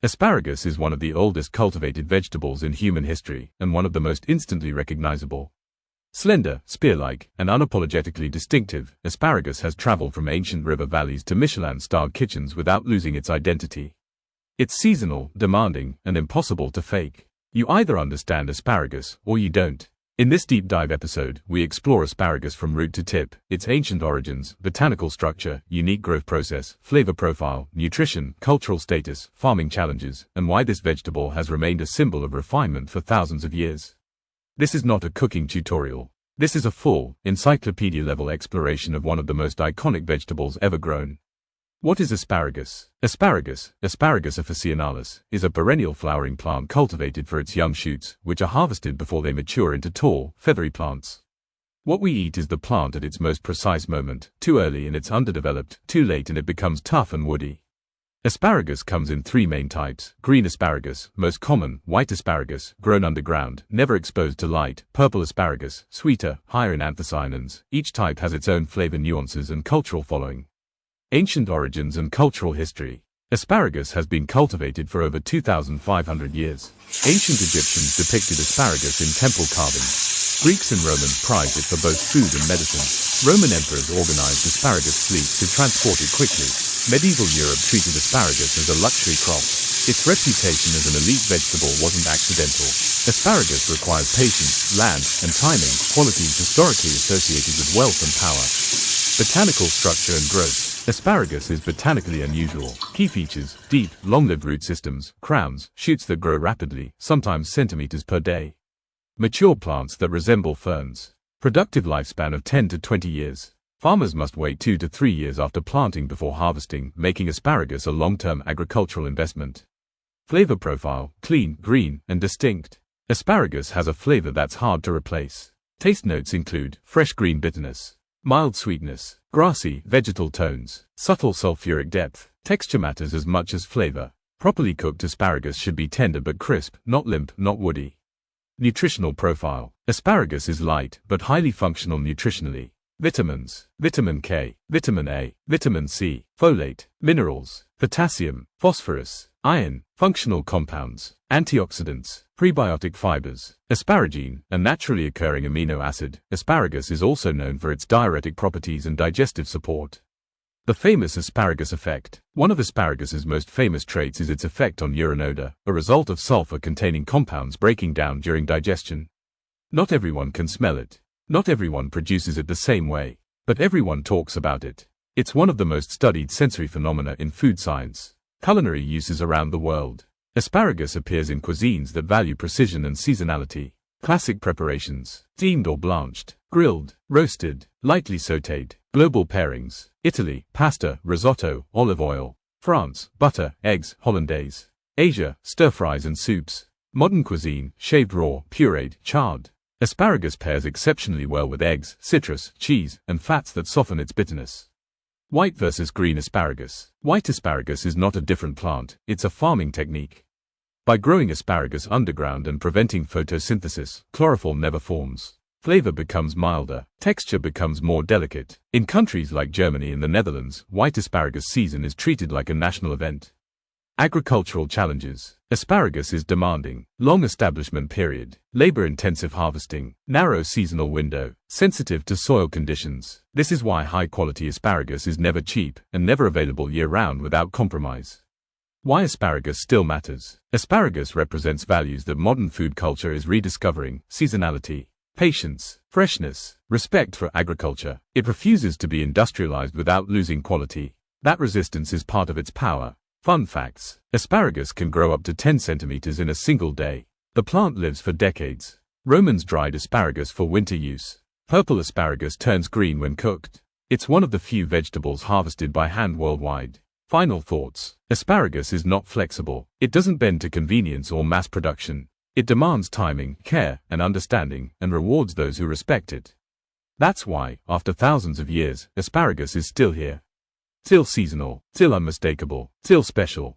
Asparagus is one of the oldest cultivated vegetables in human history and one of the most instantly recognizable. Slender, spear-like, and unapologetically distinctive, asparagus has traveled from ancient river valleys to Michelin-starred kitchens without losing its identity. It's seasonal, demanding, and impossible to fake. You either understand asparagus or you don't. In this deep dive episode, we explore asparagus from root to tip, its ancient origins, botanical structure, unique growth process, flavor profile, nutrition, cultural status, farming challenges, and why this vegetable has remained a symbol of refinement for thousands of years. This is not a cooking tutorial. This is a full, encyclopedia-level exploration of one of the most iconic vegetables ever grown. What is asparagus? Asparagus officinalis, is a perennial flowering plant cultivated for its young shoots, which are harvested before they mature into tall, feathery plants. What we eat is the plant at its most precise moment, too early and it's underdeveloped, too late and it becomes tough and woody. Asparagus comes in three main types: green asparagus, most common; white asparagus, grown underground, never exposed to light; purple asparagus, sweeter, higher in anthocyanins. Each type has its own flavor nuances and cultural following. Ancient origins and cultural history. Asparagus has been cultivated for over 2,500 years. Ancient Egyptians depicted asparagus in temple carvings. Greeks and Romans prized it for both food and medicine. Roman emperors organized asparagus fleets to transport it quickly. Medieval Europe treated asparagus as a luxury crop. Its reputation as an elite vegetable wasn't accidental. Asparagus requires patience, land, and timing, qualities historically associated with wealth and power. Botanical structure and growth. Asparagus is botanically unusual. Key features: deep, long-lived root systems, crowns, shoots that grow rapidly, sometimes centimeters per day. Mature plants that resemble ferns. Productive lifespan of 10 to 20 years. Farmers must wait 2 to 3 years after planting before harvesting, making asparagus a long-term agricultural investment. Flavor profile: clean, green, and distinct. Asparagus has a flavor that's hard to replace. Taste notes include fresh green bitterness, mild sweetness, grassy, vegetal tones, subtle sulfuric depth. Texture matters as much as flavor. Properly cooked asparagus should be tender but crisp, not limp, not woody. Nutritional profile. Asparagus is light, but highly functional nutritionally. Vitamins: vitamin K, vitamin A, vitamin C, folate, minerals, potassium, phosphorus, iron, functional compounds, antioxidants, prebiotic fibers. Asparagine, a naturally occurring amino acid. Asparagus is also known for its diuretic properties and digestive support. The famous asparagus effect. One of asparagus's most famous traits is its effect on urine odor, a result of sulfur-containing compounds breaking down during digestion. Not everyone can smell it. Not everyone produces it the same way. But everyone talks about it. It's one of the most studied sensory phenomena in food science. Culinary uses around the world. Asparagus appears in cuisines that value precision and seasonality. Classic preparations: steamed or blanched, grilled, roasted, lightly sautéed. Global pairings: Italy, pasta, risotto, olive oil; France, butter, eggs, hollandaise; Asia, stir-fries and soups; modern cuisine, shaved raw, pureed, charred. Asparagus pairs exceptionally well with eggs, citrus, cheese, and fats that soften its bitterness. White versus green asparagus. White asparagus is not a different plant, it's a farming technique. By growing asparagus underground and preventing photosynthesis, chlorophyll never forms. Flavor becomes milder, texture becomes more delicate. In countries like Germany and the Netherlands, white asparagus season is treated like a national event. Agricultural challenges. Asparagus is demanding. Long establishment period. Labor-intensive harvesting. Narrow seasonal window. Sensitive to soil conditions. This is why high-quality asparagus is never cheap and never available year-round without compromise. Why asparagus still matters. Asparagus represents values that modern food culture is rediscovering: seasonality, patience, freshness, respect for agriculture. It refuses to be industrialized without losing quality. That resistance is part of its power. Fun facts. Asparagus can grow up to 10 centimeters in a single day. The plant lives for decades. Romans dried asparagus for winter use. Purple asparagus turns green when cooked. It's one of the few vegetables harvested by hand worldwide. Final thoughts. Asparagus is not flexible. It doesn't bend to convenience or mass production. It demands timing, care, and understanding, and rewards those who respect it. That's why, after thousands of years, asparagus is still here. Still seasonal, still unmistakable, still special.